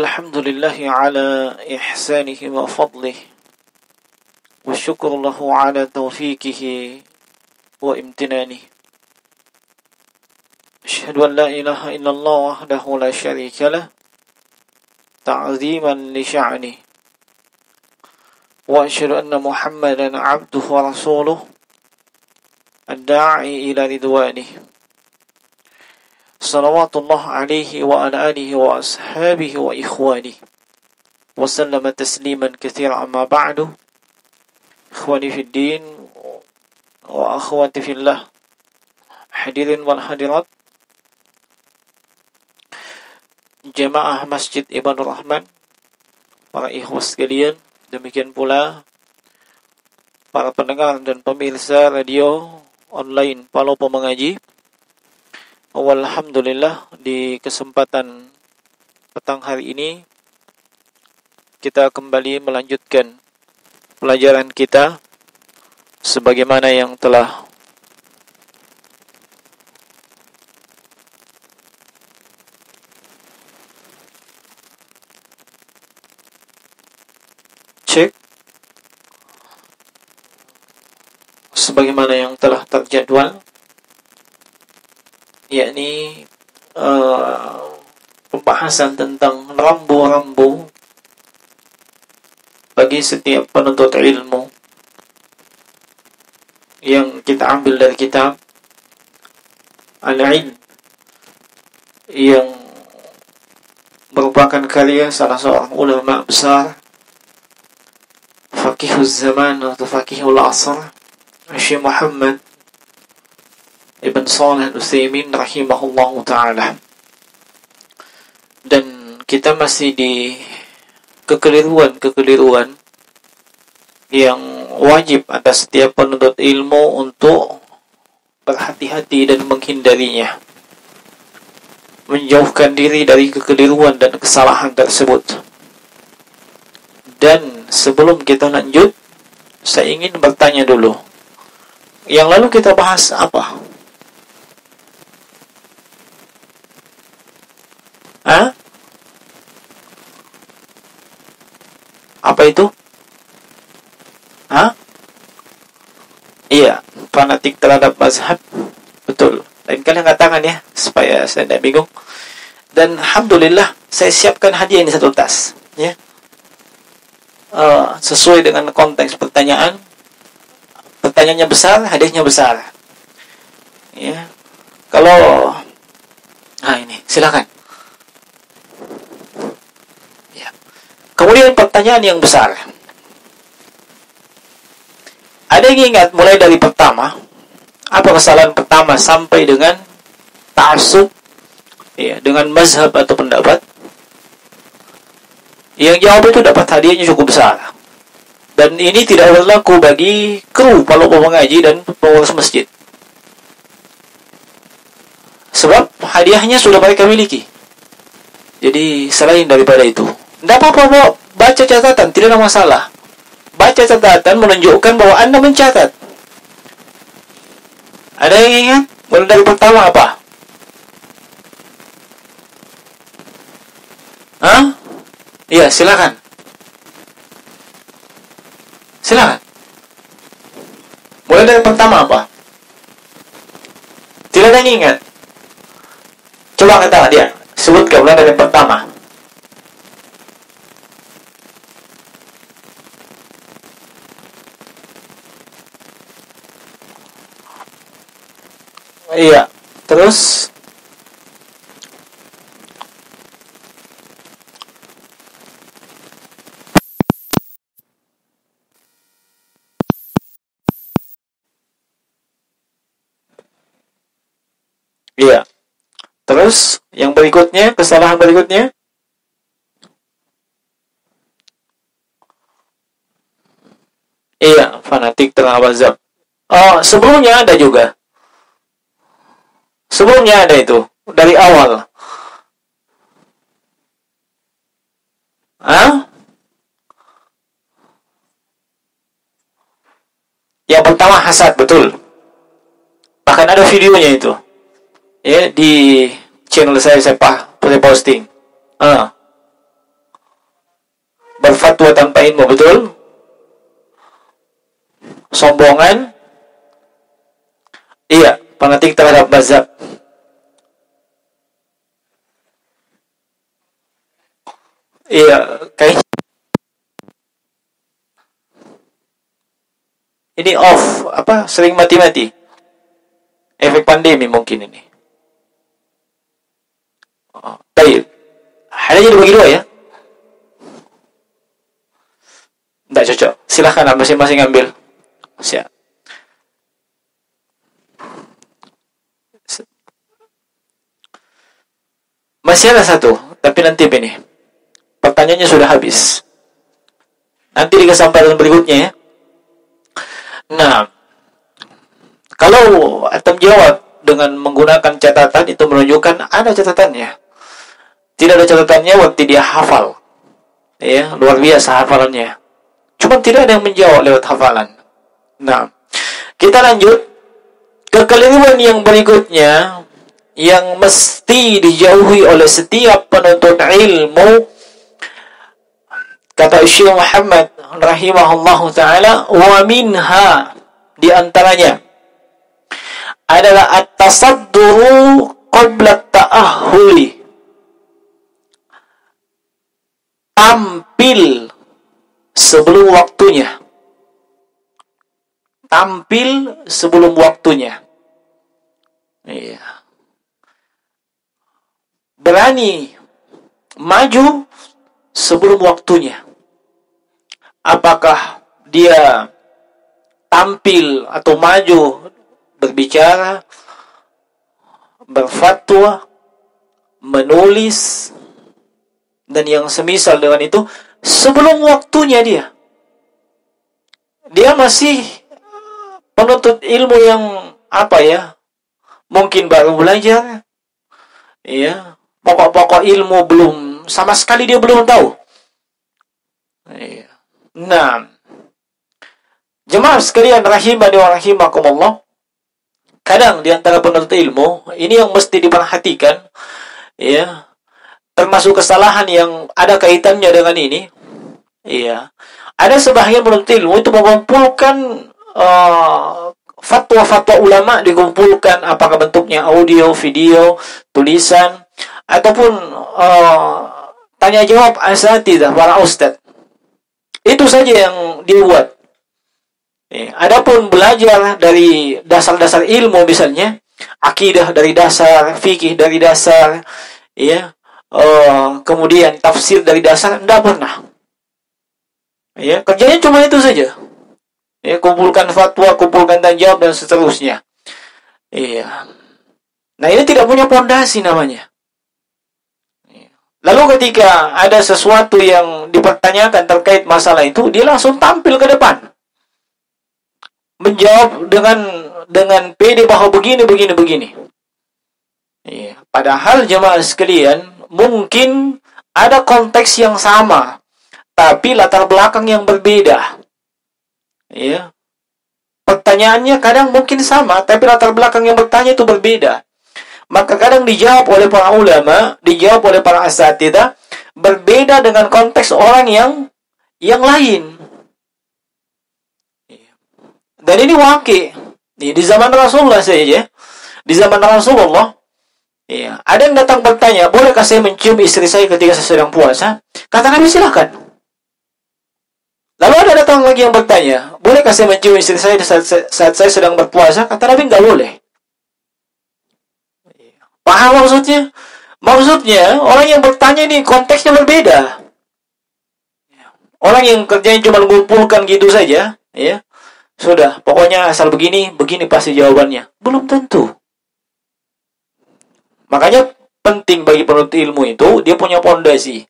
الحمد لله على إحسانه وفضله والشكر له على توفيقه وامتنانه أشهد أن لا إله إلا الله وحده لا شريك له تعظيما لشأنه وأشهد أن محمدا عبده ورسوله الداعي إلى رضوانه صلوات الله عليه وعلى آله وأصحابه وإخوانه وسلم تسليما كثيرا. أما بعد إخواني في الدين وأخواتي في الله hadirin wal hadirat jemaah Masjid Ibadur Rahman, para ikhwas sekalian, demikian pula para pendengar dan pemirsa radio online Palopo Mengaji. Alhamdulillah, di kesempatan petang hari ini kita kembali melanjutkan pelajaran kita sebagaimana yang telah terjadwal, yakni pembahasan tentang rambu-rambu bagi setiap penuntut ilmu yang kita ambil dari kitab Al-Ilm yang merupakan karya salah seorang ulama besar Faqihuz Zaman atau Faqihul Asr, Syekh Muhammad Ibn Shalih Al-Utsaimin rahimahullahu ta'ala. Dan kita masih di kekeliruan yang wajib atas setiap penuntut ilmu untuk berhati-hati dan menghindarinya, menjauhkan diri dari kekeliruan dan kesalahan tersebut. Dan sebelum kita lanjut, saya ingin bertanya dulu, yang lalu kita bahas apa? Apa itu? Iya, fanatik terhadap mazhab. Betul. Lain kali angkat tangan ya, supaya saya tidak bingung. Dan alhamdulillah, saya siapkan hadiah ini satu tas, ya. Sesuai dengan konteks pertanyaan. Pertanyaannya besar, hadiahnya besar. Ya. Kalau ini, silakan. Kemudian pertanyaan yang besar. Ada yang ingat mulai dari pertama? Apa kesalahan pertama sampai dengan ta'assub? Ya, dengan mazhab atau pendapat? Yang jawab itu dapat hadiahnya cukup besar. Dan ini tidak berlaku bagi kru Palopo Mengaji dan pengurus masjid. Sebab hadiahnya sudah mereka miliki. Jadi selain daripada itu, tidak apa-apa, baca catatan, tidak ada masalah. Baca catatan menunjukkan bahwa Anda mencatat. Ada yang ingat? Mulai dari pertama apa? Iya, silakan. Silakan. Mulai dari pertama apa? Tidak ada yang ingat? Coba kata dia, sebutkan mulai dari pertama. Iya, terus iya. Terus yang berikutnya, kesalahan berikutnya. Iya, fanatik terhadap mazhab. Sebelumnya ada juga. Sebelumnya ada itu, dari awal. Yang pertama hasad, betul. Bahkan ada videonya itu. Ya, di channel saya posting. Apa ilmu betul? Sombongan? Iya, fanatik terhadap mazhab. Iya, kayak ini off, sering mati-mati. Efek pandemi mungkin ini. Baik. Hanya jadi bagi dua ya. Tidak cocok. Silahkan masing-masing ambil. Siap. Masih ada satu, tapi nanti ini. Pertanyaannya sudah habis. Nanti di kesempatan berikutnya ya. Nah, kalau antum jawab dengan menggunakan catatan, itu menunjukkan ada catatannya. Tidak ada catatannya waktu dia hafal. Ya, luar biasa hafalannya. Cuma tidak ada yang menjawab lewat hafalan. Nah, kita lanjut ke keliruan yang berikutnya yang mesti dijauhi oleh setiap penuntut ilmu. Kata Syekh Muhammad rahimahullahu taala, wa minha, di antaranya adalah at-tasadduru qabla at-ta'ahhuli. Tampil sebelum waktunya. Tampil sebelum waktunya. Iya. Berani maju sebelum waktunya. Apakah dia tampil atau maju berbicara, berfatwa, menulis, dan yang semisal dengan itu sebelum waktunya dia. Dia masih penuntut ilmu yang mungkin baru belajar. Ya, pokok-pokok ilmu belum, sama sekali dia belum tahu. Ya. Nah, jemaah sekalian rahimani wa rahimakumullah, kadang di antara penuntut ilmu ini yang mesti diperhatikan, ya, termasuk kesalahan yang ada kaitannya dengan ini. Iya. Ada sebagian penuntut ilmu itu mengumpulkan fatwa-fatwa ulama, dikumpulkan apakah bentuknya audio, video, tulisan, ataupun tanya jawab asatidzah, para ustaz. Itu saja yang dibuat. Adapun belajar dari dasar-dasar ilmu, misalnya akidah dari dasar, fikih dari dasar, ya, kemudian tafsir dari dasar, tidak pernah. Ya, kerjanya cuma itu saja. Ya, kumpulkan fatwa, kumpulkan tanya jawab, dan seterusnya. Iya. Nah, ini tidak punya pondasi namanya. Lalu ketika ada sesuatu yang dipertanyakan terkait masalah itu, dia langsung tampil ke depan, menjawab dengan pede bahwa begini. Iya. Padahal jemaah sekalian, mungkin ada konteks yang sama, tapi latar belakang yang berbeda. Ya. Pertanyaannya kadang mungkin sama, tapi latar belakang yang bertanya itu berbeda. Maka kadang dijawab oleh para ulama, dijawab oleh para asatidzah, berbeda dengan konteks orang yang lain. Dan ini waqi'. Di zaman Rasulullah saja, di zaman Rasulullah, ya, ada yang datang bertanya, bolehkah saya mencium istri saya ketika saya sedang puasa? Kata Nabi, silakan. Lalu ada datang lagi yang bertanya, bolehkah saya mencium istri saya saat saya sedang berpuasa? Kata Nabi, enggak boleh. Paham maksudnya? Maksudnya, orang yang bertanya ini konteksnya berbeda. Orang yang kerjanya cuma mengumpulkan gitu saja, ya, sudah, pokoknya asal begini pasti jawabannya. Belum tentu. Makanya penting bagi penuntut ilmu itu, dia punya pondasi.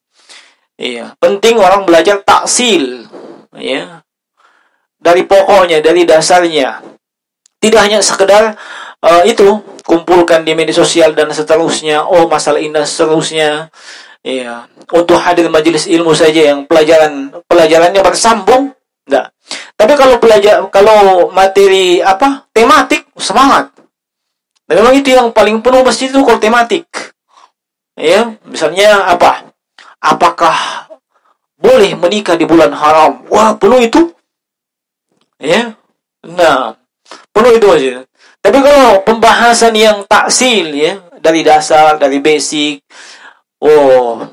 Iya, penting orang belajar taksil, ya, dari pokoknya, dari dasarnya. Tidak hanya sekedar kumpulkan di media sosial dan seterusnya, masalah ini dan seterusnya. Iya, untuk hadir majelis ilmu saja yang pelajarannya bersambung, enggak. Tapi kalau materi tematik, semangat. Dan memang itu yang paling penuh masjid itu kalau tematik. Ya, misalnya apakah boleh boleh menikah di bulan haram. Wah, penuh itu. Ya. Nah, penuh itu aja. Tapi kalau pembahasan yang taksil ya, dari dasar, dari basic, oh,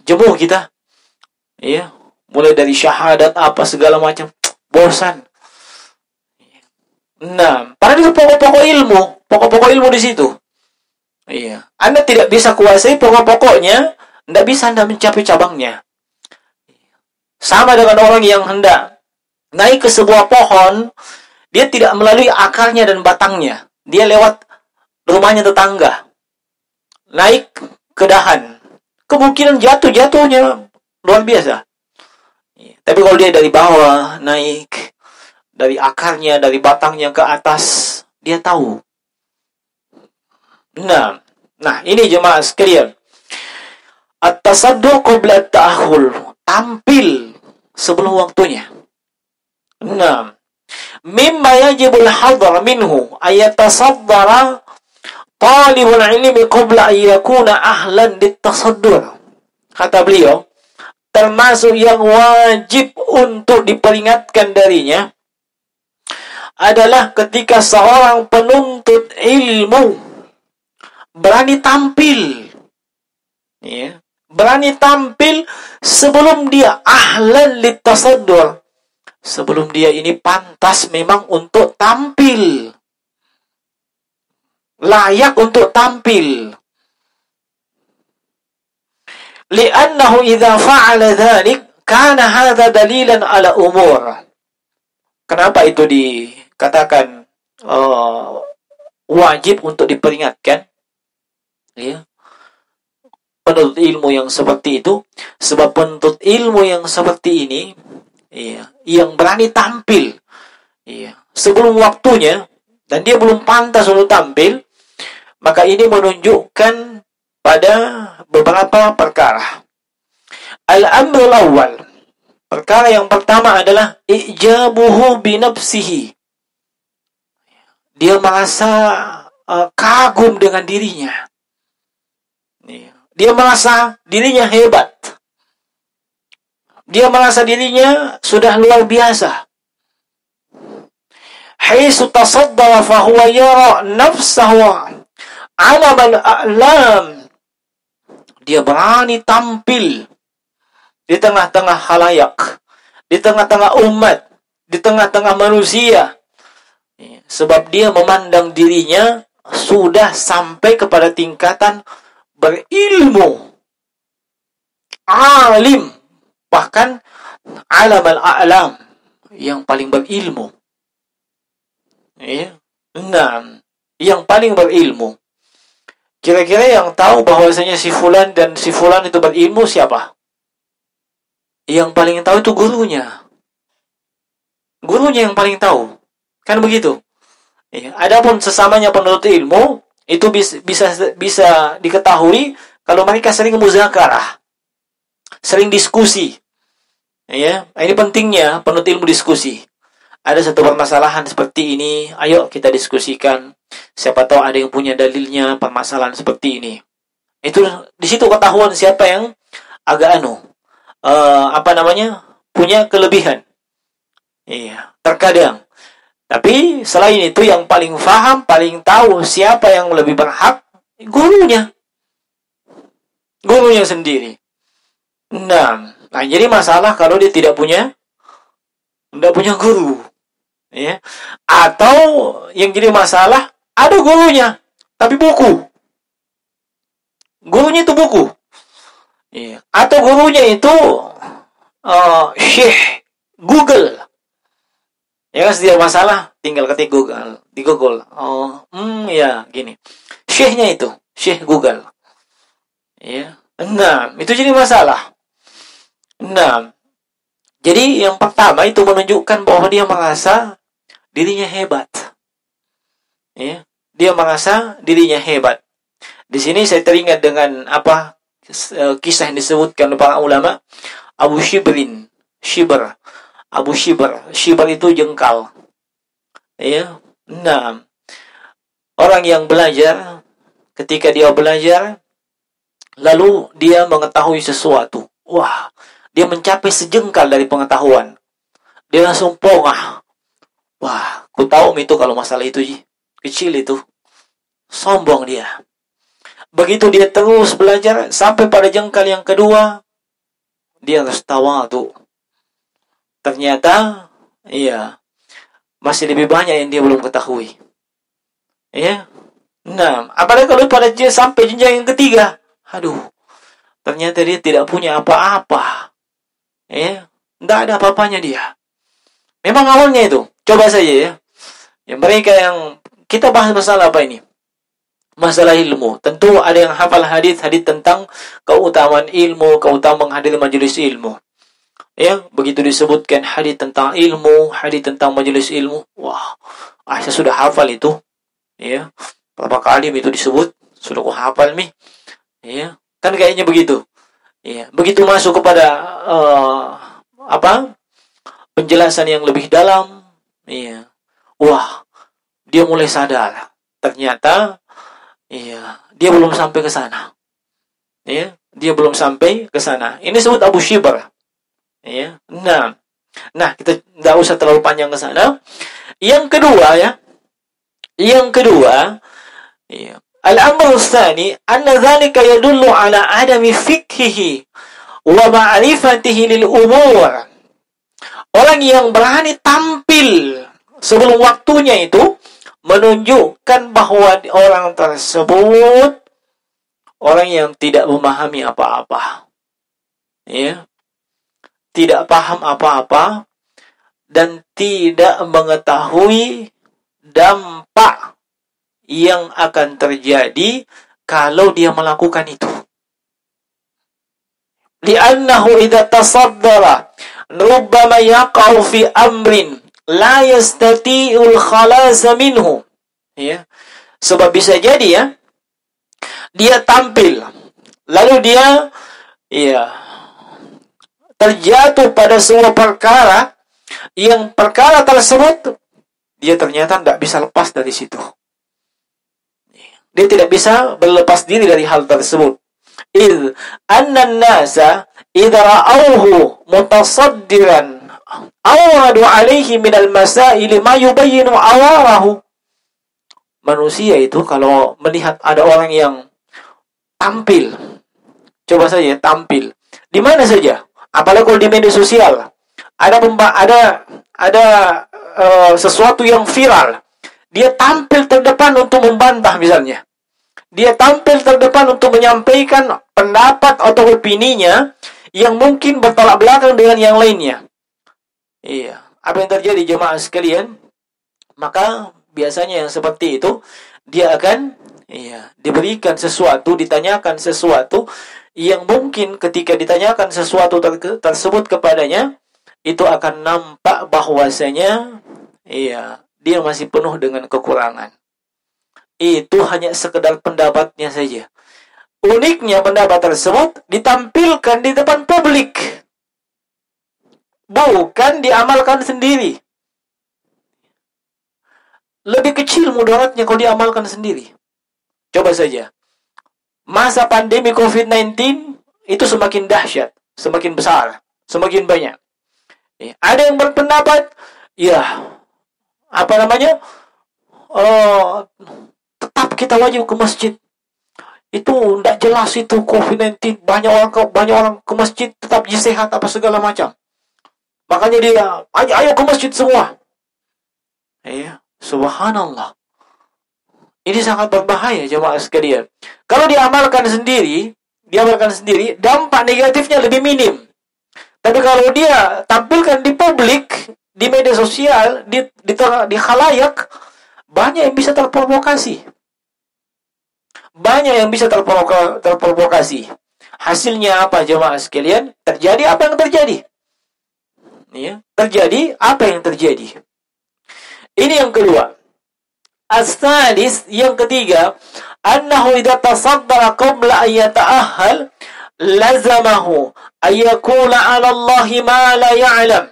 jemu kita. Ya, mulai dari syahadat apa segala macam, bosan. Nah, padahal itu pokok-pokok ilmu di situ. Iya, Anda tidak bisa kuasai pokok-pokoknya, tidak bisa Anda mencapai cabangnya. Sama dengan orang yang hendak naik ke sebuah pohon, dia tidak melalui akarnya dan batangnya. Dia lewat rumahnya tetangga. Naik ke dahan. Kemungkinan jatuhnya luar biasa. Tapi kalau dia dari bawah, naik dari akarnya, dari batangnya ke atas, dia tahu. Nah, ini jemaah sekalian. At-tasadduq qabla at-ta'khul. Tampil sebelum waktunya. Nah, mimma yajibul hadar minhu ayatasaddara talibul ilmi qabla an yakuna ahlan lit-tasaddur. Kata beliau, termasuk yang wajib untuk diperingatkan darinya adalah ketika seorang penuntut ilmu berani tampil, ya, berani tampil sebelum dia ahlan litasaddur, sebelum dia ini pantas memang untuk tampil, layak untuk tampil. Li'annahu idza fa'ala dzalik kana hadza dalilan ala umur. Kenapa itu dikatakan wajib untuk diperingatkan? Ya. Penuntut ilmu yang seperti itu, sebab penuntut ilmu yang seperti ini, ya, yang berani tampil, ya, sebelum waktunya dan dia belum pantas untuk tampil, maka ini menunjukkan pada beberapa perkara. Al-amrul awal, perkara yang pertama adalah ijabuhu binafsihi. Dia merasa kagum dengan dirinya. Dia merasa dirinya hebat. Dia merasa dirinya sudah luar biasa. Haitsu tasaddara fa huwa yara nafsahu 'alam al-a'lam. Dia berani tampil di tengah-tengah khalayak, di tengah-tengah umat, di tengah-tengah manusia. Sebab dia memandang dirinya sudah sampai kepada tingkatan berilmu, alim, bahkan alam al-a'lam, yang paling berilmu. Ya. Nah, yang paling berilmu. Kira-kira yang tahu bahwasanya si fulan dan si fulan itu berilmu siapa? Yang paling tahu itu gurunya. Gurunya yang paling tahu. Kan begitu. Ya. Adapun sesamanya penuntut ilmu itu bisa diketahui kalau mereka sering muzakarah, sering diskusi. Ya, ini pentingnya penuntut ilmu diskusi. Ada satu permasalahan seperti ini, ayo kita diskusikan. Siapa tahu ada yang punya dalilnya permasalahan seperti ini. Itu di situ ketahuan siapa yang agak punya kelebihan. Iya, terkadang. Tapi selain itu yang paling faham, paling tahu siapa yang lebih berhak, gurunya. Gurunya sendiri. Nah, jadi masalah kalau dia tidak punya guru. Ya. Atau yang jadi masalah, ada gurunya, tapi buku. Gurunya itu buku. Ya. Atau gurunya itu Syekh Google. Ya kan, setiap masalah tinggal ketik di Google. Ya gini. Syekhnya itu, Syekh Google. Ya. Nah, itu jadi masalah. Nah, jadi yang pertama itu menunjukkan bahwa dia merasa dirinya hebat. Ya, dia merasa dirinya hebat. Di sini saya teringat dengan kisah yang disebutkan oleh para ulama, Abu Shibr. Abu Shibr itu jengkal. Ya. Nah, orang yang belajar, ketika dia belajar, lalu dia mengetahui sesuatu. Wah, dia mencapai sejengkal dari pengetahuan, dia langsung pongah. Wah, ku tahu itu kalau masalah itu, kecil itu. Sombong dia. Begitu dia terus belajar sampai pada jengkal yang kedua, dia harus tawadu. Ternyata, iya, masih lebih banyak yang dia belum ketahui. Ya. Nah, apalagi kalau pada dia sampai jenjang yang ketiga, aduh, ternyata dia tidak punya apa-apa. Ya, enggak ada apa-apanya dia. Memang awalnya itu, coba saja ya. Yang mereka yang kita bahas masalah apa ini? Masalah ilmu. Tentu ada yang hafal hadis-hadis tentang keutamaan ilmu, keutamaan menghadiri majelis ilmu. Ya, begitu disebutkan hadis tentang ilmu, hadis tentang majelis ilmu, wah, saya sudah hafal itu. Ya, berapa kali itu disebut, sudah aku hafal nih. Ya, kan kayaknya begitu. Ya, begitu masuk kepada penjelasan yang lebih dalam, iya. Wah, dia mulai sadar. Ternyata, iya, dia belum sampai ke sana. Iya, dia belum sampai ke sana. Ini disebut Abu Shibr. Iya. Nah, kita tidak usah terlalu panjang ke sana. Yang kedua ya. Yang kedua, iya. Al-amru tsani, anna dzalika yadullu ala adami fikhihi wa ma'rifatihi lil umur. Orang yang berani tampil sebelum waktunya itu menunjukkan bahwa orang tersebut orang yang tidak memahami apa-apa. Ya. Tidak paham apa-apa dan tidak mengetahui dampak yang akan terjadi kalau dia melakukan itu. Li'annahu idza tasaddara rubbama yaqa'u fi amrin la yastati'ul khalas minhu. Ya. Sebab bisa jadi ya, dia tampil lalu dia terjatuh pada sebuah perkara yang perkara tersebut dia ternyata tidak bisa lepas dari situ. Dia tidak bisa berlepas diri dari hal tersebut. إذ أن الناس إذا رأوه متصدرا أوردوا عليه من المسائل ما يبين عواره. Manusia itu kalau melihat ada orang yang tampil, coba saja tampil di mana saja, apalagi kalau di media sosial ada sesuatu yang viral, dia tampil terdepan untuk membantah misalnya. Dia tampil terdepan untuk menyampaikan pendapat atau opininya yang mungkin bertolak belakang dengan yang lainnya. Iya. Apa yang terjadi jemaah sekalian? Maka biasanya yang seperti itu, dia akan diberikan sesuatu, ditanyakan sesuatu yang mungkin ketika ditanyakan sesuatu tersebut kepadanya, itu akan nampak bahwasanya dia masih penuh dengan kekurangan. Itu hanya sekedar pendapatnya saja. Uniknya pendapat tersebut ditampilkan di depan publik, bukan diamalkan sendiri. Lebih kecil mudaratnya kalau diamalkan sendiri. Coba saja. Masa pandemi COVID-19 itu semakin dahsyat, semakin besar, semakin banyak. Ada yang berpendapat, tetap kita wajib ke masjid. Itu tidak jelas itu COVID-19. Banyak orang ke masjid tetap sehat apa segala macam. Makanya dia, ayo ke masjid semua. Subhanallah. Ini sangat berbahaya jemaah sekalian. Kalau diamalkan sendiri, dampak negatifnya lebih minim. Tapi kalau dia tampilkan di publik, di media sosial, di khalayak, banyak yang bisa terprovokasi. Hasilnya apa jemaah sekalian? Terjadi apa yang terjadi? Terjadi apa yang terjadi? Ini yang kedua. As-salis, yang ketiga, annahu idza tasaddara qabla an yata'ahhal lazamahu ay yaqula 'ala Allah ma la ya'lam.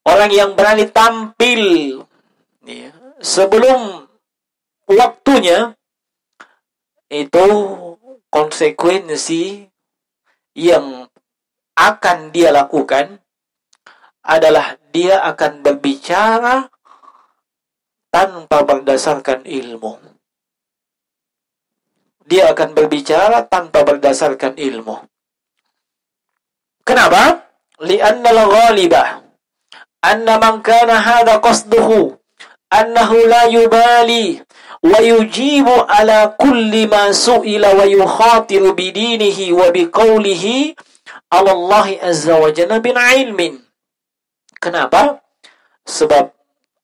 Orang yang berani tampil sebelum waktunya, itu konsekuensi yang akan dia lakukan adalah dia akan berbicara tanpa berdasarkan ilmu. Dia akan berbicara tanpa berdasarkan ilmu. Kenapa? Li'anna al-ghalibah anna man kana hadha qasduhu annahu la yubali wa yujibu ala kulli ma su'ila wa yukhatiru bidinihi wa biqawlihi ala Allah azza wa jalla bin ilmin. Kenapa? Sebab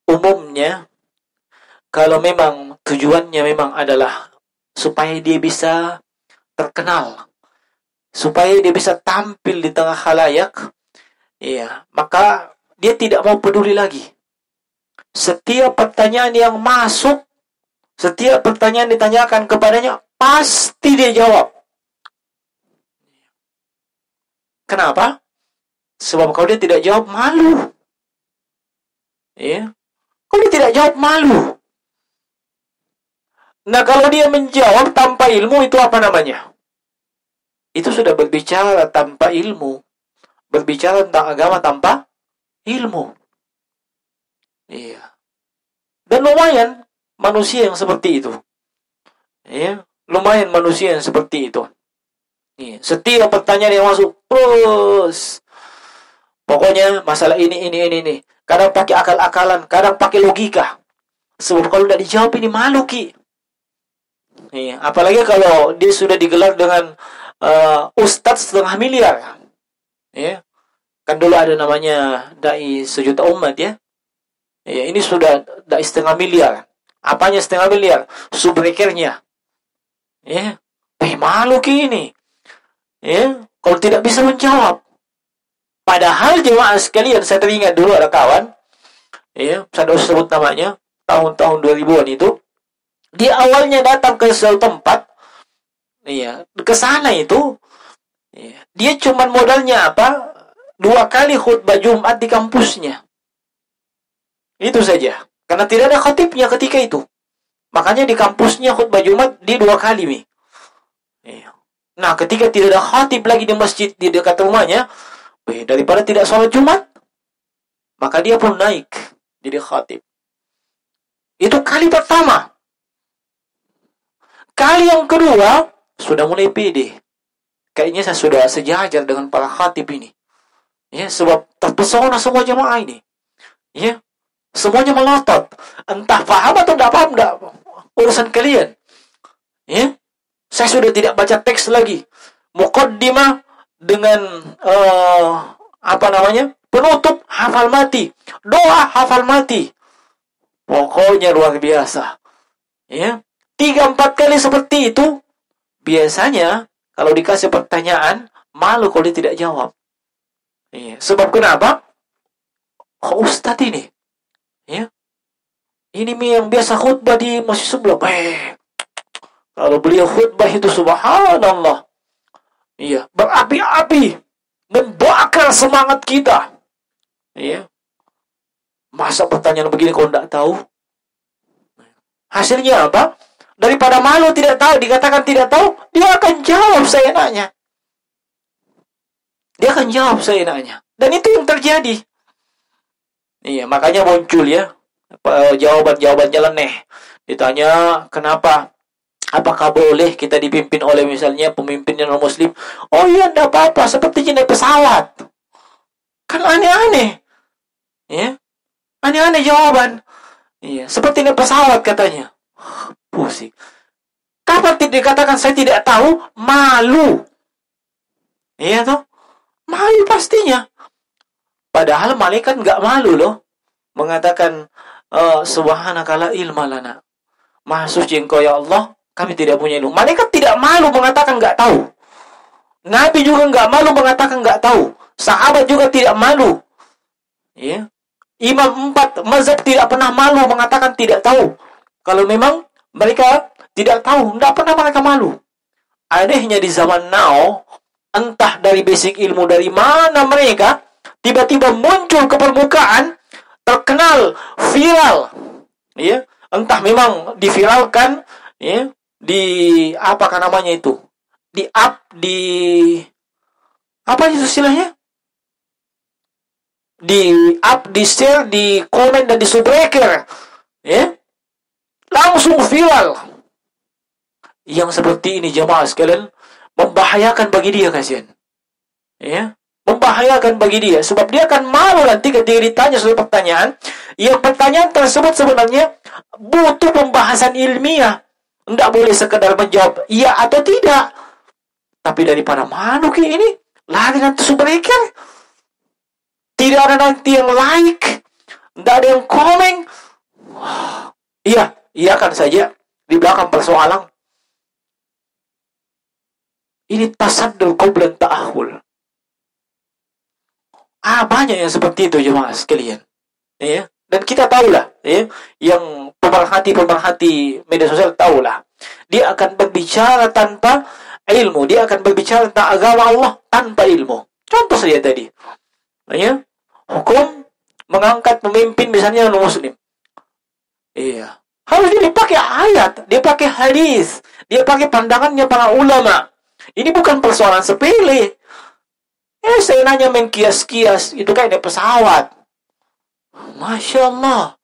umumnya kalau memang tujuannya memang adalah supaya dia bisa terkenal, supaya dia bisa tampil di tengah khalayak, ya, maka dia tidak mau peduli lagi. Setiap pertanyaan yang masuk, setiap pertanyaan ditanyakan kepadanya, pasti dia jawab. Kenapa? Sebab kalau dia tidak jawab, malu. Ya. Kalau dia tidak jawab, malu. Nah, kalau dia menjawab tanpa ilmu, itu apa namanya? Itu sudah berbicara tanpa ilmu. Berbicara tentang agama tanpa ilmu. Iya. Dan lumayan manusia yang seperti itu. Iya. Lumayan manusia yang seperti itu. Iya. Setiap pertanyaan yang masuk, terus. Pokoknya masalah ini. Kadang pakai akal-akalan, kadang pakai logika. Sebab kalau tidak dijawab ini malu, Ki. Iya. Apalagi kalau dia sudah digelar dengan Ustadz 1,5 miliar. Ya. Kan dulu ada namanya dai 1 juta umat, ya. Ya, ini sudah dai 1,5 miliar. Apanya 1,5 miliar? Subrekernya. Ya. Malu Ki ini. Ya, kalau tidak bisa menjawab. Padahal jemaah sekalian, saya teringat dulu ada kawan, ya, saya harus sebut namanya, tahun-tahun 2000-an itu, dia awalnya datang ke suatu tempat, ya, ke sana itu, ya, dia cuma modalnya apa? 2 kali khutbah Jumat di kampusnya. Itu saja. Karena tidak ada khatibnya ketika itu. Makanya di kampusnya khutbah Jumat di 2 kali, Mi. Ya. Nah, ketika tidak ada khatib lagi di masjid di dekat rumahnya, daripada tidak sholat Jumat, maka dia pun naik jadi khatib. Itu kali pertama. Kali yang kedua, sudah mulai pede. Kayaknya saya sudah sejajar dengan para khatib ini. Ya, sebab terpesona semua jemaah ini. Ya, semuanya melotot. Entah paham atau tidak paham, tidak urusan kalian. Ya, saya sudah tidak baca teks lagi. Muqaddimah dengan penutup hafal mati, doa hafal mati, pokoknya luar biasa. Ya, 3-4 kali seperti itu. Biasanya kalau dikasih pertanyaan, malu kalau dia tidak jawab. Ya, sebab kenapa? Ustadz ini, ya, ini yang biasa khutbah di masjid sebelah. Kalau beliau khutbah itu subhanallah, iya, berapi-api, membakar semangat kita. Iya. Masa pertanyaan begini kau tidak tahu? Hasilnya apa? Daripada malu tidak tahu, dikatakan tidak tahu, dia akan jawab seenaknya. Dia akan jawab seenaknya. Dan itu yang terjadi. Iya, makanya muncul ya jawaban-jawaban nyeleneh. Ditanya, kenapa? Apakah boleh kita dipimpin oleh misalnya pemimpin yang non-muslim? Oh iya, tidak apa-apa, seperti naik pesawat. Kan aneh-aneh. Ya, aneh-aneh jawaban. Iya, seperti naik pesawat katanya. Pusing. Kapan dikatakan saya tidak tahu? Malu. Iya toh? Malu pastinya. Padahal malaikat nggak malu loh. Mengatakan, subhanaka la ilma lana. Maha suci engkau ya Allah, kami tidak punya ilmu. Malaikat tidak malu mengatakan nggak tahu. Nabi juga nggak malu mengatakan nggak tahu. Sahabat juga tidak malu. Ya. Imam 4 mazhab tidak pernah malu mengatakan tidak tahu. Kalau memang mereka tidak tahu, tidak pernah mereka malu. Anehnya di zaman now, entah dari basic ilmu dari mana mereka, tiba-tiba muncul ke permukaan, terkenal, viral. Ya. Entah memang diviralkan, ya, di apakah namanya itu, di up di Apa itu istilahnya? Di share, di komen, dan di subreker. Ya. Langsung viral. Yang seperti ini jemaah sekalian membahayakan bagi dia, kasihan. Ya. Membahayakan bagi dia. Sebab dia akan malu nanti ketika ditanya suatu pertanyaan. Yang pertanyaan tersebut sebenarnya butuh pembahasan ilmiah. Tidak boleh sekedar menjawab iya atau tidak. Tapi daripada malu kayak ini, lari nanti subreker. Tidak ada nanti yang like. Tidak ada yang komen. Iya kan saja. Di belakang persoalan. Ini tasaddul qabla ta'ahul. Banyak yang seperti itu jemaah sekalian. Ya. Dan kita tahulah, ya, yang pemerhati media sosial tahulah. Dia akan berbicara tanpa ilmu. Dia akan berbicara tentang agama Allah tanpa ilmu. Contoh saja tadi. Ya. Hukum mengangkat pemimpin misalnya non-muslim. Iya. Harus dia pakai ayat, dia pakai hadis, dia pakai pandangannya para ulama. Ini bukan persoalan sepele. Saya nanya mengkias-kias, itu kayak pesawat. Masya Allah.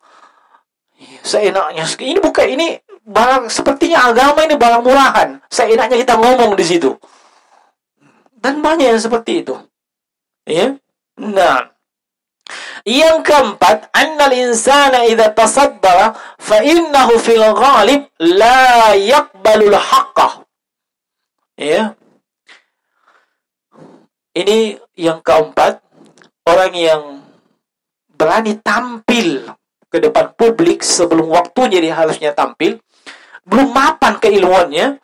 Seenaknya. Ini barang, sepertinya agama ini barang murahan. Seenaknya kita ngomong di situ. Dan banyak yang seperti itu. Ya. Nah. Yang keempat, annal insana idza tasaddara fa innahu fil ghalib la yaqbalul haqqah. Ya. Ini yang keempat, orang yang berani tampil ke depan publik sebelum waktunya dia harusnya tampil, belum mapan keilmuannya,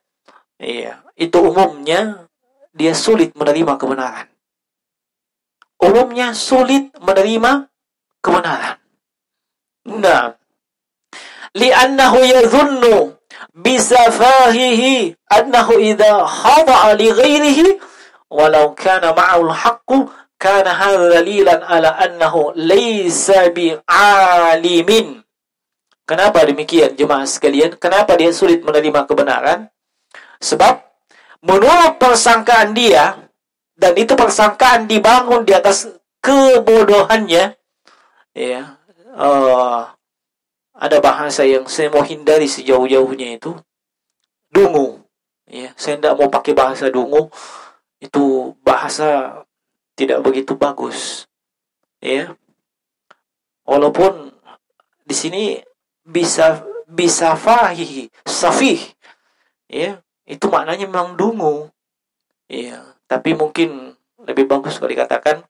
ya, itu umumnya dia sulit menerima kebenaran. Umumnya sulit menerima kebenaran. Nah, li'annahu yadhunnu bisafahihi annahu idza khada'a li ghairihi walau kana ma'ahul haqqu kana hadza dalilan ala annahu laysa bi'alimin. Kenapa demikian jemaah sekalian? Kenapa dia sulit menerima kebenaran? Sebab menurut persangkaan dia, dan itu persangkaan dibangun di atas kebodohannya, ya. Ada bahasa yang saya mau hindari sejauh-jauhnya, itu dungu. Ya, saya tidak mau pakai bahasa dungu. Itu bahasa tidak begitu bagus. Ya. Walaupun di sini bisa safih. Ya, itu maknanya memang dungu. Ya, tapi mungkin lebih bagus kalau dikatakan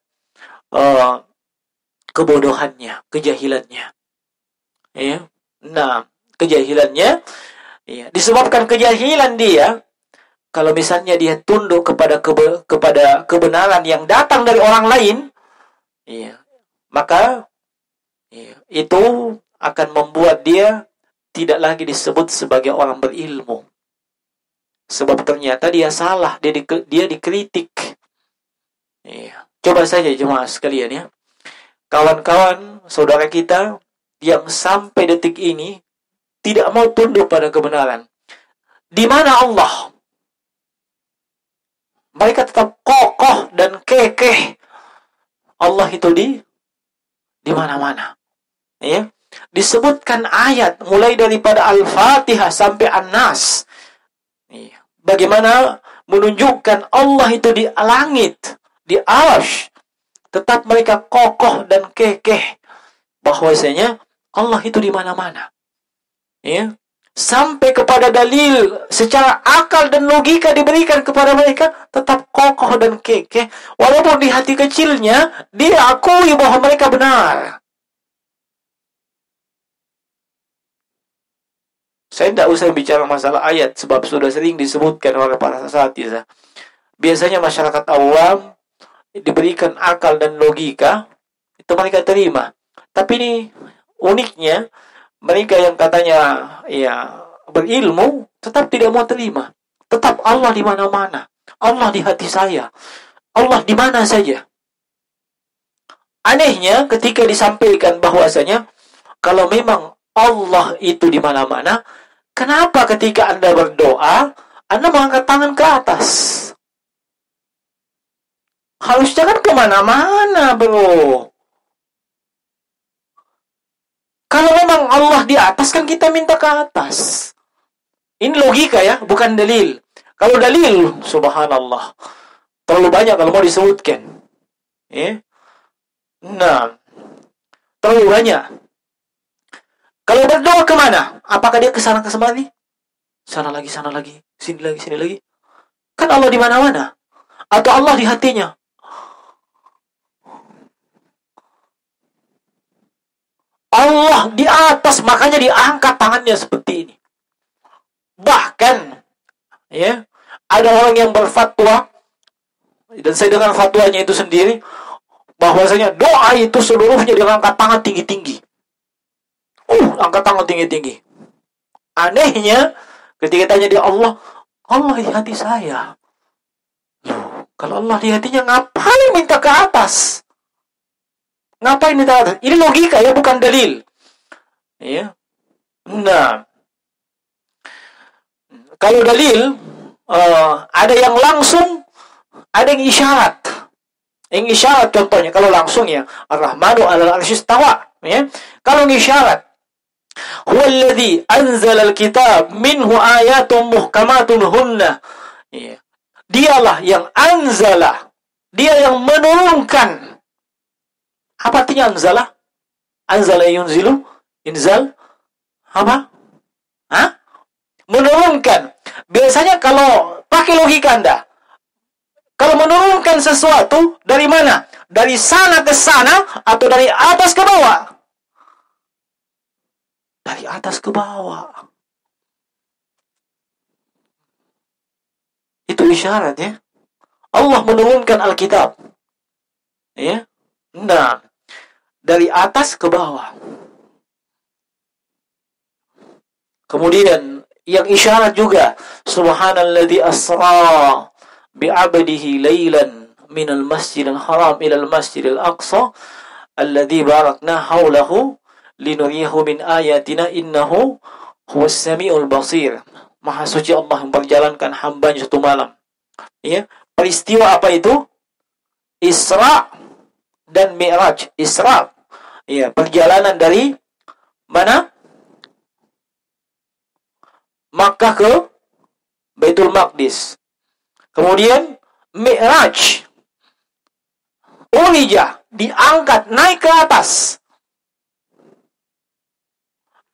kebodohannya, kejahilannya. Ya. Nah, kejahilannya, ya, disebabkan kejahilan dia, kalau misalnya dia tunduk kepada kebenaran yang datang dari orang lain, ya, maka ya, itu akan membuat dia tidak lagi disebut sebagai orang berilmu. Sebab ternyata dia salah, dia dikritik. Ya. Coba saja jemaah sekalian, ya. Kawan-kawan, saudara kita yang sampai detik ini tidak mau tunduk pada kebenaran. Di mana Allah? Mereka tetap kokoh dan kekeh. Allah itu di mana-mana. Ya. Disebutkan ayat mulai daripada Al-Fatihah sampai An-Nas. Ya. Bagaimana menunjukkan Allah itu di langit, di arsy. Tetap mereka kokoh dan kekeh bahwasanya Allah itu di mana-mana. Ya. Sampai kepada dalil secara akal dan logika diberikan kepada mereka, tetap kokoh dan kekeh. Walaupun di hati kecilnya dia akui bahwa mereka benar. Saya tidak usah bicara masalah ayat, sebab sudah sering disebutkan oleh para asatidz. Biasanya masyarakat awam diberikan akal dan logika, itu mereka terima. Tapi ini uniknya, mereka yang katanya ya berilmu tetap tidak mau terima. Tetap Allah di mana-mana. Allah di hati saya. Allah di mana saja. Anehnya ketika disampaikan bahwasanya kalau memang Allah itu di mana-mana, kenapa ketika Anda berdoa, Anda mengangkat tangan ke atas? Harusnya kan kemana-mana, bro. Kalau memang Allah di atas, kan kita minta ke atas. Ini logika ya, bukan dalil. Kalau dalil, subhanallah, terlalu banyak kalau mau disebutkan. Ya. Nah, terlalu banyak. Kalau berdoa kemana? Apakah dia ke sana ke kemari? Sana lagi, sini lagi. Kan Allah di mana-mana. Atau Allah di hatinya? Allah di atas, makanya diangkat tangannya seperti ini. Bahkan, ya, ada orang yang berfatwa, dan saya dengar fatwanya itu sendiri, bahwasanya doa itu seluruhnya diangkat tangan tinggi-tinggi. Angkat tangan tinggi-tinggi. Anehnya, ketika tanya dia Allah di hati saya. Loh, kalau Allah di hatinya, ngapain minta ke atas? Ngapain minta ke atas? Ini logika ya, bukan dalil. Ya. Nah, kalau dalil, ada yang langsung, ada yang isyarat. Yang isyarat contohnya, kalau langsung ya, Ar-Rahmanu 'alal 'arsy istawa. Ya. Kalau isyarat, huwallazi anzala al-kitab minhu ayatun muhkamatun hunna. Ya. Dialah yang anzala, dia yang menurunkan. Apa artinya anzala? Anzala yunzilu, inzal, apa? Menurunkan. Biasanya kalau pakai logika Anda, kalau menurunkan sesuatu, dari mana? Dari sana ke sana, atau dari atas ke bawah? Dari atas ke bawah. Itu isyarat ya. Allah menurunkan Alkitab. Ya. Nah, dari atas ke bawah. Kemudian yang isyarat juga, subhanalladzi asra bi'abdihi lailan minal masjidil haram ilal masjidil aqsa alladzi barakna haulahu linuriyahu min ayatina innahu huwas samiul basir. Maha suci Allah yang berjalankan hambanya satu malam. Ya, peristiwa apa itu? Isra dan Mi'raj. Isra, ya, perjalanan dari mana? Makkah ke Baitul Maqdis. Kemudian Mi'raj, Urija, diangkat, naik ke atas.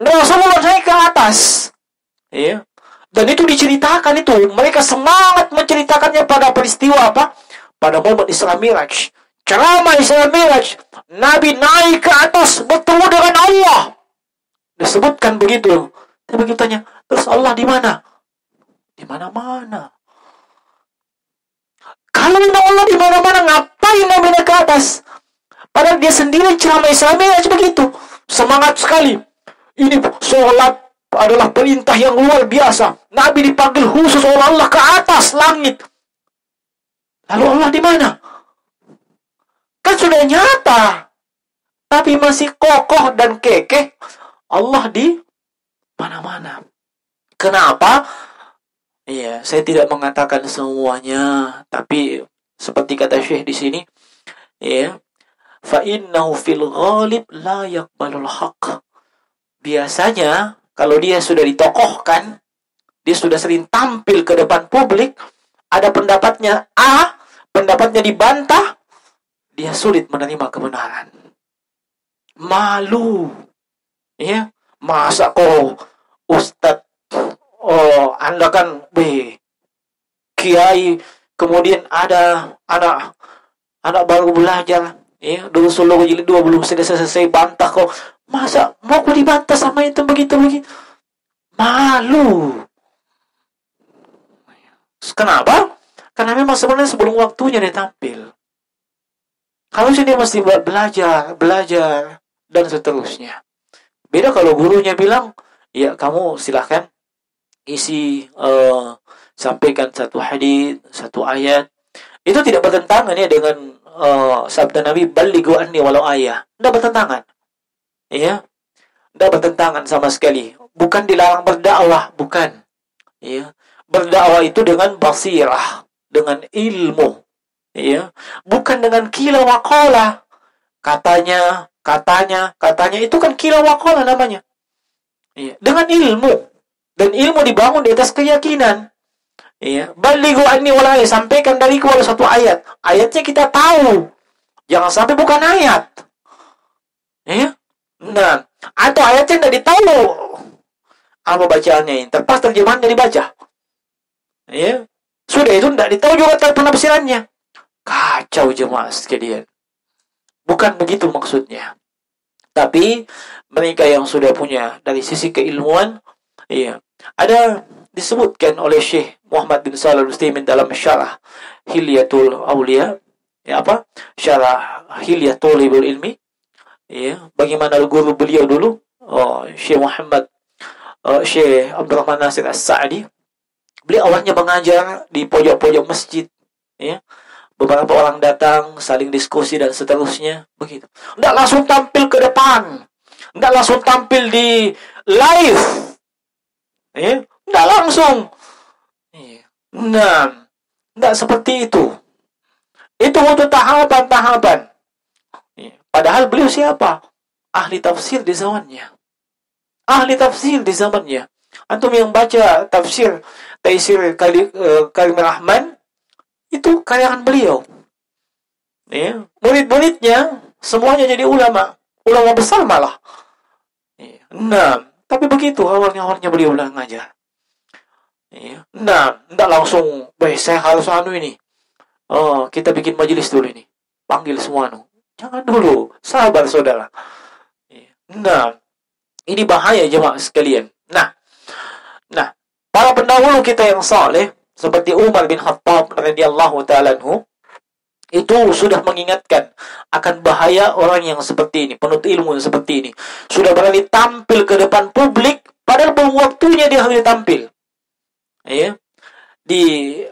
Rasulullah naik ke atas. Ya. Dan itu diceritakan itu. Mereka semangat menceritakannya pada peristiwa apa? Pada momen Isra Mi'raj. Ceramah Isra Mi'raj. Nabi naik ke atas, bertemu dengan Allah. Disebutkan begitu. Tapi begitu tanya, terus Allah di mana? Di mana-mana. Kalau Allah di mana-mana, ngapain Nabi naik ke atas? Padahal dia sendiri ceramah Isra Mi'raj begitu. Semangat sekali. Ini sholat adalah perintah yang luar biasa. Nabi dipanggil khusus oleh Allah ke atas langit. Lalu Allah di mana? Kan sudah nyata. Tapi masih kokoh dan kekeh. Allah di mana-mana. Kenapa? Iya, saya tidak mengatakan semuanya, tapi seperti kata Syekh di sini, ya, fa innahu fil ghalib la yaqbalul haqq. Biasanya kalau dia sudah ditokohkan, dia sudah sering tampil ke depan publik, ada pendapatnya A, pendapatnya dibantah, dia sulit menerima kebenaran. Malu. Ya, masa kok Ustadz, Anda kan kiai, kemudian ada anak baru belajar, ya, dulu Solo jilid 2 belum selesai bantah kok. Masa mau dibantah sama itu begitu? Malu. Kenapa? Karena memang sebenarnya sebelum waktunya dia tampil. Harusnya dia mesti belajar dan seterusnya. Beda kalau gurunya bilang, ya kamu silahkan isi, sampaikan satu hadis, satu ayat. Itu tidak bertentangan ya dengan sabda Nabi, balighu anni walau ayah. Tidak bertentangan. Ya, tidak bertentangan sama sekali. Bukan dilarang berdakwah, bukan. Ya, berdakwah itu dengan basirah, dengan ilmu. Ya, bukan dengan kila waqala. Katanya itu kan kila waqala namanya. Ya, dengan ilmu, dan ilmu dibangun di atas keyakinan. Ya, balighu anni wala ayat, sampaikan dariku walau satu ayat. Ayatnya kita tahu. Jangan sampai bukan ayat. Ya. Nah, atau ayatnya tidak ditahu apa bacaannya ini. Terpas terjemahannya dibaca. Ya. Sudah itu tidak ditahu juga penafsirannya. Kacau jemaah sekalian. Bukan begitu maksudnya. Tapi mereka yang sudah punya dari sisi keilmuan, iya, ada disebutkan oleh Syekh Muhammad bin Shalih Al-Utsaimin dalam syarah Hilyatul Auliya, ya apa? Syarah Hilyatul Ilmi. Ya, bagaimana guru beliau dulu, Syekh Syekh Abdurrahman Nasir As-Sa'di. Beliau awalnya mengajar di pojok-pojok masjid, ya. Beberapa orang datang, saling diskusi dan seterusnya, begitu. Enggak langsung tampil ke depan. Enggak langsung tampil di live. Ya, enggak langsung. Nah, enggak seperti itu. Itu untuk tahapan-tahapan. Padahal beliau siapa? Ahli tafsir di zamannya. Ahli tafsir di zamannya. Antum yang baca tafsir Taisir Karim Rahman, itu karyangan beliau. Ya, murid-muridnya semuanya jadi ulama besar malah. Ya. Nah, tapi begitu awalnya beliau ngajar. Ya. Nah, tidak langsung, baik saya harus ini. Kita bikin majelis dulu ini. Panggil semua Jangan dulu, sabar saudara. Ya. Nah, ini bahaya jemaah sekalian. Nah, para pendahulu kita yang saleh seperti Umar bin Khattab radhiyallahu ta'ala anhu, itu sudah mengingatkan akan bahaya orang yang seperti ini, penuntut ilmu yang seperti ini. Sudah berani tampil ke depan publik, padahal belum waktunya dia harus tampil. Ya. Di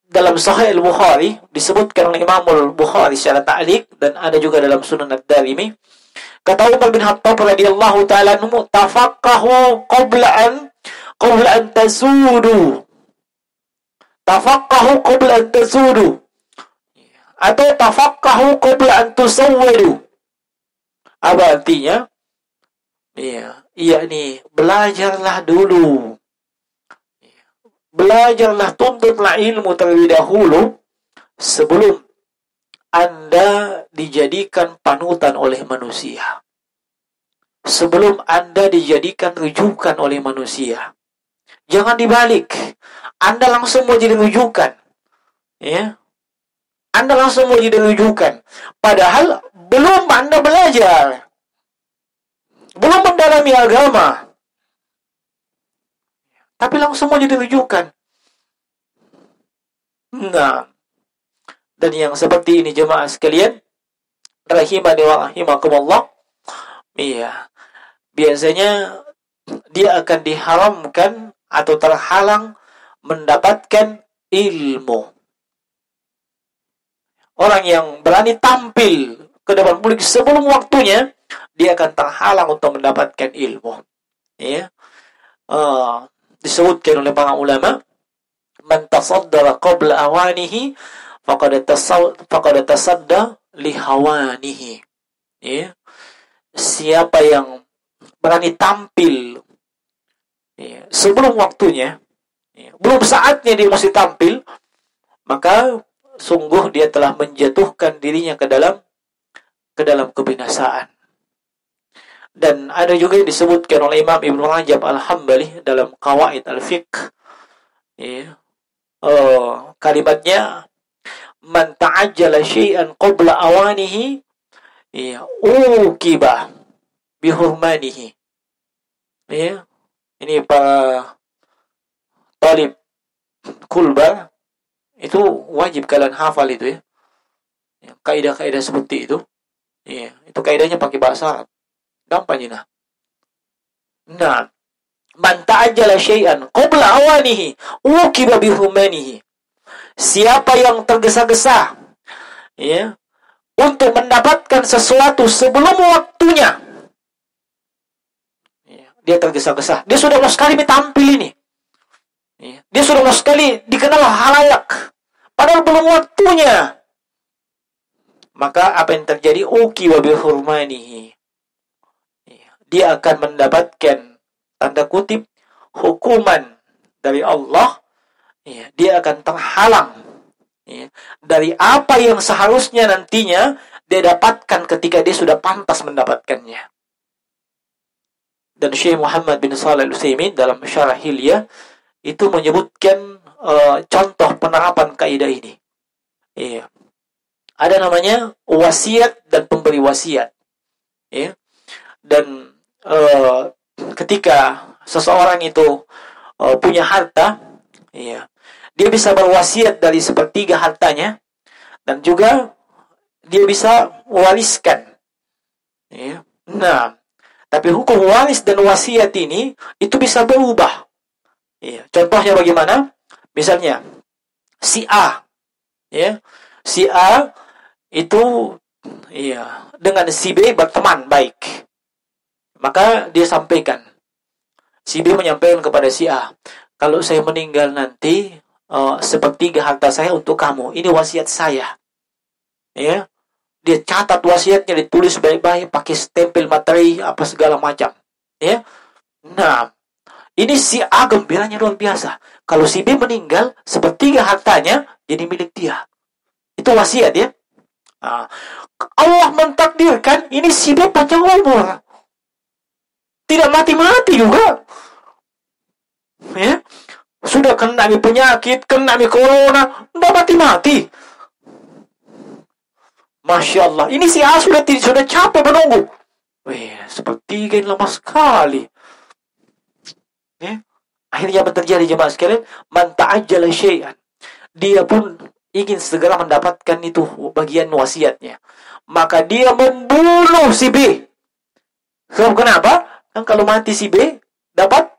dalam Sahih Al-Bukhari disebutkan oleh Imam Al-Bukhari secara ta'liq, dan ada juga dalam Sunan Ad-Darimi. Kata Umar bin Khattab radhiyallahu ta'ala anhu, tafaqahu qabla an tasudu. Tafaqahu qabla an tasudu, atau tafaqahu qabla an tusawwadu. Apa artinya? Yakni belajarlah dulu. Belajarlah, tuntutlah ilmu terlebih dahulu sebelum Anda dijadikan panutan oleh manusia. Sebelum Anda dijadikan rujukan oleh manusia. Jangan dibalik. Anda langsung mau jadi rujukan. Ya. Anda langsung mau jadi rujukan. Padahal belum Anda belajar. Belum mendalami agama. Tapi langsung mau jadi rujukan. Nah. Dan yang seperti ini jemaah sekalian, rahimani wa rahimakumullah. Iya. Biasanya dia akan diharamkan atau terhalang mendapatkan ilmu. Orang yang berani tampil ke depan publik sebelum waktunya, dia akan terhalang untuk mendapatkan ilmu. Ya. Disebutkan oleh para ulama, man tasaddara qabla awanihi faqad tasadda li hawanihi. Ya. Siapa yang berani tampil sebelum waktunya, belum saatnya dia mesti tampil, maka sungguh dia telah menjatuhkan dirinya ke dalam kebinasaan. Dan ada juga yang disebutkan oleh Imam Ibnu Rajab Al-Hambali dalam Qawaid Al-Fiqh. Kalimatnya, man ta'ajjala syai'an qabla awanihi uqiba bihurmanihi. Ini para talib kulba itu wajib kalian hafal itu, ya. Kaidah-kaidah seperti itu. Ya, itu kaidahnya pakai bahasa Arab. Gampang ya. Nah, man ta'ajjala syai'an qabla awanihi uqiba bihurmanihi. Siapa yang tergesa-gesa, ya, untuk mendapatkan sesuatu sebelum waktunya, dia tergesa-gesa. Dia sudah mau sekali tampil ini. Dia sudah mau sekali dikenal halayak. Padahal belum waktunya. maka apa yang terjadi? Uki wa bihurmanihi. Dia akan mendapatkan tanda kutip hukuman dari Allah. Dia akan terhalang dari apa yang seharusnya nantinya dia dapatkan ketika dia sudah pantas mendapatkannya. Dan Syekh Muhammad bin Shalih Al-Utsaimin dalam Syarah Hilyah itu menyebutkan contoh penerapan kaidah ini. Ada namanya wasiat dan pemberi wasiat. Dan ketika seseorang itu punya harta, dia bisa berwasiat dari sepertiga hartanya, dan juga dia bisa mewariskan. Nah, tapi hukum waris dan wasiat ini itu bisa berubah. Contohnya bagaimana? Misalnya si A, si A itu dengan si B berteman baik. Maka dia sampaikan, si B menyampaikan kepada si A, kalau saya meninggal nanti sepertiga harta saya untuk kamu. Ini wasiat saya. Dia catat wasiatnya, ditulis baik-baik, pakai stempel materi apa segala macam. Nah, ini si A gembiranya luar biasa. Kalau si B meninggal, sepertiga hartanya jadi milik dia. Itu wasiat ya. Nah, Allah mentakdirkan ini si B panjang umur. Tidak mati-mati juga. Sudah kena penyakit, kena corona, tidak mati-mati. Masya Allah. Ini si A sudah capek menunggu. Sepertiga ini lama sekali. Akhirnya apa terjadi jemaah sekalian? Man ta'ajjala syai'an. Dia pun ingin segera mendapatkan itu bagian wasiatnya. Maka dia membunuh si B. Sebab kenapa? Kan kalau mati si B dapat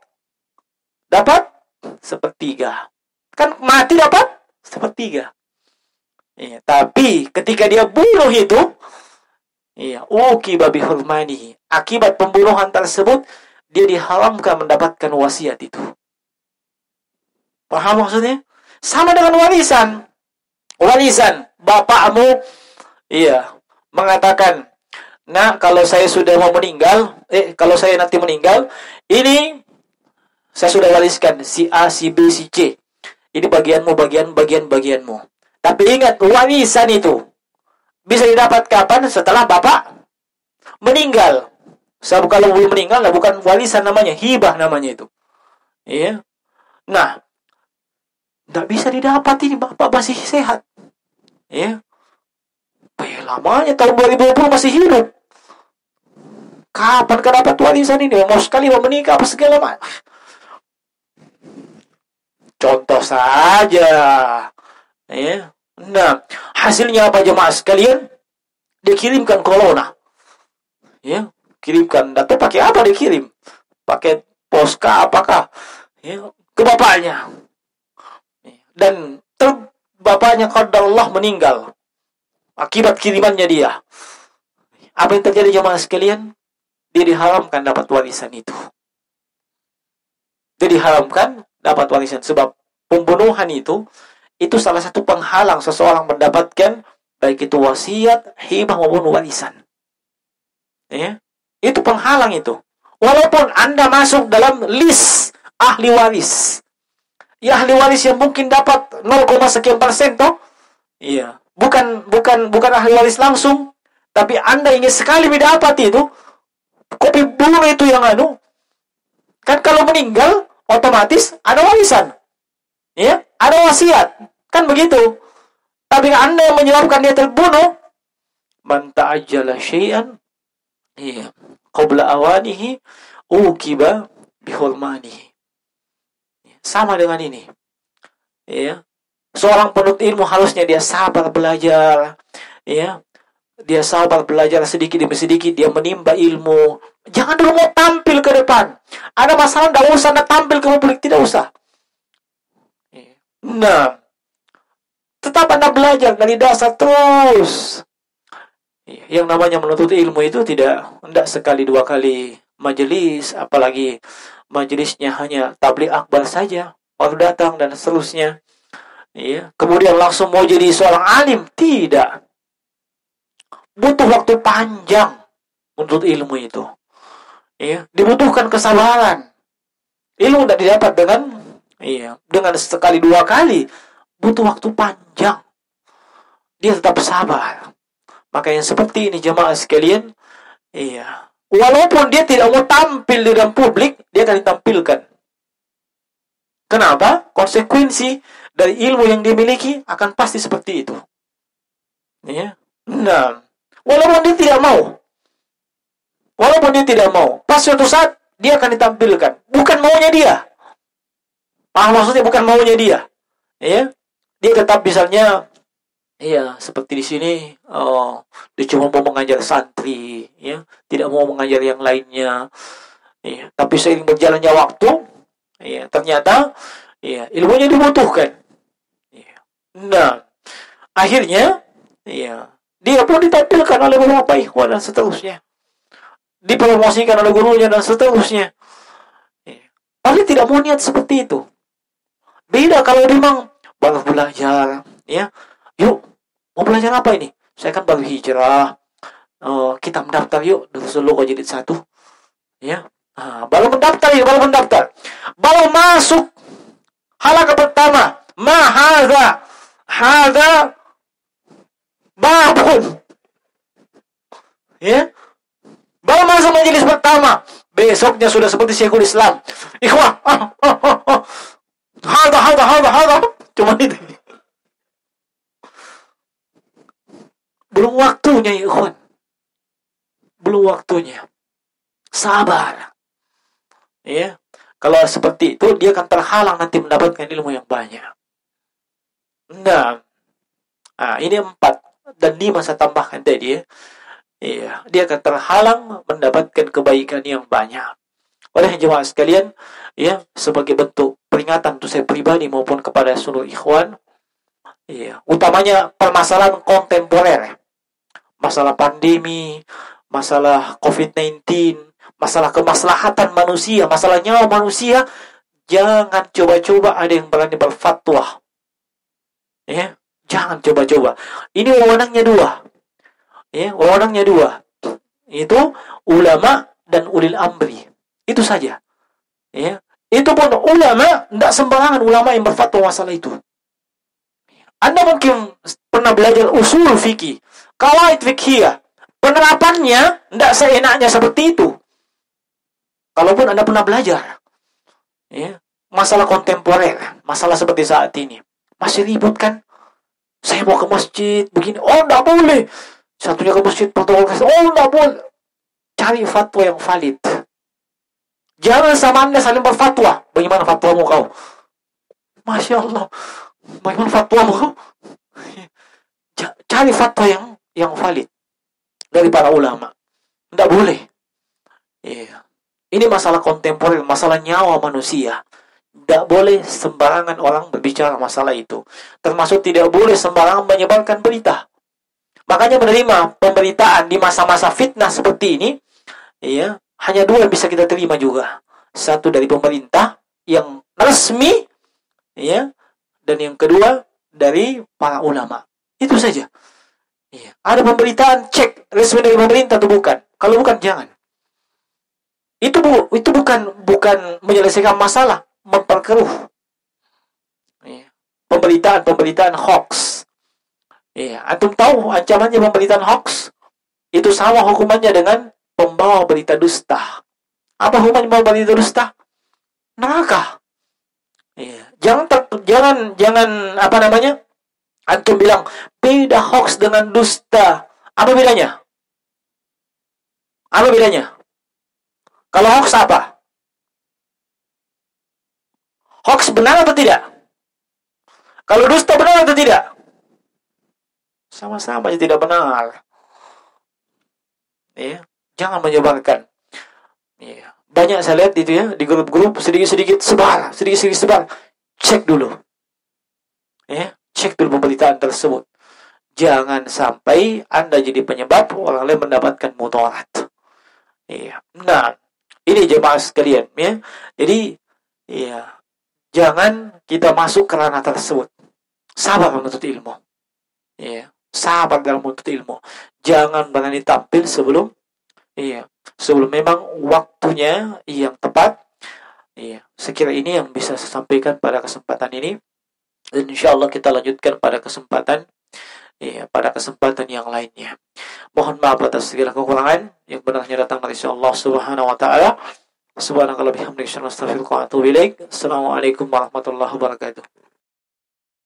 sepertiga. Kan mati dapat sepertiga. Tapi ketika dia bunuh itu, uqiba bihurmanihi. Akibat pembunuhan tersebut, dia diharamkan mendapatkan wasiat itu. Paham maksudnya? Sama dengan warisan. Warisan, bapakmu mengatakan, nah, kalau saya sudah mau meninggal, kalau saya nanti meninggal, ini saya sudah wariskan si A, si B, si C. Ini bagianmu, bagianmu. Tapi ingat, warisan itu bisa didapat kapan? Setelah bapak meninggal. Sebab kalau belum meninggal, bukan warisan namanya, hibah namanya itu. Nah, tidak bisa didapat ini, bapak masih sehat. Lamanya tahun 2020 masih hidup. Kapan kau dapat warisan ini? Mau sekali mau menikah apa segala macam. Contoh saja. Nah, hasilnya apa jemaah sekalian? Dikirimkan corona. Kirimkan data pakai apa dikirim? Pakai poska apakah? Ke bapaknya. Dan bapaknya qadarullah meninggal akibat kirimannya dia. Apa yang terjadi jemaah sekalian? Dia diharamkan dapat warisan itu. Dia diharamkan dapat warisan sebab pembunuhan itu salah satu penghalang seseorang mendapatkan baik itu wasiat, hibah maupun warisan. Itu penghalang itu. Walaupun Anda masuk dalam list ahli waris. Ahli waris yang mungkin dapat 0,sekian% toh? Bukan ahli waris langsung, tapi Anda ingin sekali mendapat itu, kopi bunuh itu yang kan kalau meninggal otomatis ada warisan, ada wasiat, kan begitu. Tapi Anda yang menyebabkan dia terbunuh, man ta'ajjala syai'an qabla awanihi uqiba bihurmanihi. Sama dengan ini. Seorang penuntut ilmu harusnya dia sabar belajar, dia sabar belajar sedikit demi sedikit, dia menimba ilmu. Jangan dulu mau tampil ke depan. Ada masalah, tidak usah tampil ke publik, tidak usah. Nah, tetap Anda belajar dari dasar terus. Yang namanya menuntut ilmu itu tidak sekali dua kali majelis, apalagi majelisnya hanya tabligh akbar saja, baru datang dan seterusnya. Kemudian langsung mau jadi seorang alim, tidak. butuh waktu panjang untuk ilmu itu. Ya, dibutuhkan kesabaran. Ilmu tidak didapat dengan sekali dua kali, butuh waktu panjang. Dia tetap sabar. Maka yang seperti ini jemaah sekalian, walaupun dia tidak mau tampil di dalam publik, dia akan ditampilkan. Kenapa? Konsekuensi dari ilmu yang dimiliki akan pasti seperti itu. Ya. Nah, walaupun dia tidak mau, pas suatu saat dia akan ditampilkan. Bukan maunya dia. Maksudnya bukan maunya dia. Ya. Dia tetap misalnya, seperti di sini, dia cuma mau mengajar santri, ya, tidak mau mengajar yang lainnya. Ya. Tapi seiring berjalannya waktu, ternyata, ilmunya dibutuhkan. Ya. Nah, akhirnya, dia pun ditampilkan oleh beberapa ikhwan dan seterusnya. Dipromosikan oleh gurunya dan seterusnya. Tapi tidak mau niat seperti itu. Beda kalau memang baru belajar, ya. Yuk, mau belajar apa ini? Saya kan baru hijrah. Kita mendaftar yuk dulu kok jadi satu. Ya. Baru mendaftar. Baru masuk halaqah pertama. Hadza babun. Ya. Baru masuk majelis pertama, besoknya sudah seperti Syekhul Islam. Ikhwah, Hada. Cuma itu. Belum waktunya, ikhwan. Belum waktunya. Sabar. Ya. Kalau seperti itu, dia akan terhalang nanti mendapatkan ilmu yang banyak. Nah, ini 4 dan 5 saya tambahkan tadi, ya. Dia akan terhalang mendapatkan kebaikan yang banyak. Oleh jemaah sekalian, sebagai bentuk peringatan untuk saya pribadi maupun kepada seluruh ikhwan, utamanya permasalahan kontemporer, masalah pandemi, masalah COVID-19, masalah kemaslahatan manusia, masalah nyawa manusia, jangan coba-coba ada yang berani berfatwa. Jangan coba-coba. Ini wewenangnya 2. Wewenangnya 2. Itu ulama dan ulil amri. Itu saja. Itu pun ulama, tidak sembarangan ulama yang berfatwa masalah itu. Anda mungkin pernah belajar usul fikih, qawaid fiqhiyah. Penerapannya tidak seenaknya seperti itu. Kalaupun Anda pernah belajar, masalah kontemporer, masalah seperti saat ini, masih ribut kan? Saya mau ke masjid begini, tidak boleh. Satunya ke masjid protokol kesehatan, tidak boleh. Cari fatwa yang valid. Jangan sama Anda saling berfatwa. Bagaimana fatwamu kau? Masya Allah. Bagaimana fatwamu kau? Cari fatwa yang valid dari para ulama. Tidak boleh. Ini masalah kontemporer, masalah nyawa manusia. Tidak boleh sembarangan orang berbicara masalah itu. Termasuk tidak boleh sembarangan menyebarkan berita. Makanya menerima pemberitaan di masa-masa fitnah seperti ini, hanya 2 yang bisa kita terima juga. Satu dari pemerintah yang resmi, dan yang kedua dari para ulama. Itu saja. Ada pemberitaan, cek resmi dari pemerintah atau bukan. Kalau bukan, jangan. Itu bukan menyelesaikan masalah, memperkeruh. Pemberitaan hoax. Antum tahu ancamannya pemberitaan hoax? Itu sama hukumannya dengan pembawa berita dusta. Apa hukumannya pembawa berita dusta? Neraka. Jangan antum bilang beda hoax dengan dusta. Apa bedanya? Kalau hoax apa? Hoax benar atau tidak? Kalau dusta benar atau tidak? Sama-sama tidak benar. Jangan menyebarkan. Banyak saya lihat itu di grup-grup sedikit-sedikit sebar. Cek dulu. Cek dulu pemberitaan tersebut. Jangan sampai Anda jadi penyebab orang lain mendapatkan mudarat. Nah, ini jemaah sekalian, Jadi, jangan kita masuk ke ranah tersebut. Sabar menuntut ilmu. sabar dalam menuntut ilmu. Jangan berani tampil sebelum sebelum memang waktunya yang tepat. Sekira ini yang bisa saya sampaikan pada kesempatan ini, dan insyaallah kita lanjutkan pada kesempatan yang lainnya. Mohon maaf atas segala kekurangan, yang benarnya datang dari Allah Subhanahu wa taala. Subhanakallah bihamdika asyhadu an la ilaha illa anta astaghfiruka wa atubu ilaik. Assalamualaikum warahmatullahi wabarakatuh.